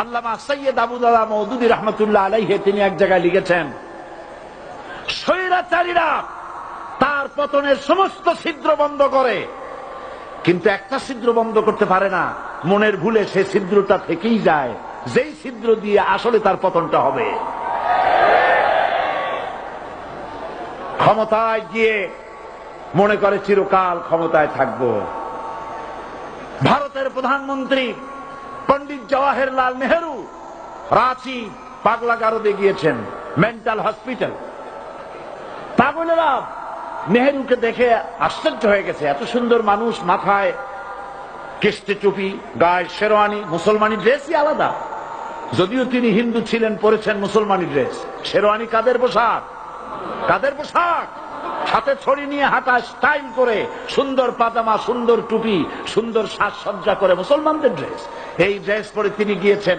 আল্লামা সৈয়দ আবুদুল্লাহ মওদুদী রাহমাতুল্লাহ আলাইহি তিনি এক জায়গায় লিখেছেন, স্বৈরাচারীরা তার পতনের সমস্ত ছিদ্র বন্ধ করে, কিন্তু একটা ছিদ্র বন্ধ করতে পারে না, মনের ভুলে সে ছিদ্রটা থেকেই যায়, যেই ছিদ্র দিয়ে আসলে তার পতনটা হবে। ক্ষমতায় গিয়ে মনে করে চিরকাল ক্ষমতায় থাকবো। ভারতের প্রধানমন্ত্রী পণ্ডিত জওয়াহরলাল নেহেরু রাঁচি পাগলা গারদে গিয়েছেন, মেন্টাল হসপিটাল। পাগলেরা নেহেরুকে দেখে আশ্চর্য হয়ে গেছে, এত সুন্দর মানুষ, মাথায় কিস্তি টুপি, গায়ে শেরওয়ানি, মুসলমানি ড্রেসই আলাদা। যদিও তিনি হিন্দু ছিলেন, পরেছেন মুসলমানি ড্রেস। শেরওয়ানি কাদের পোশাক? কাদের পোশাক? হাতে ছড়ি নিয়ে হাঁটা, স্টাইল করে, সুন্দর পাজামা, সুন্দর টুপি, সুন্দর সাজসজ্জা করে মুসলমানদের ড্রেস। এই ড্রেস পরে তিনি গিয়েছেন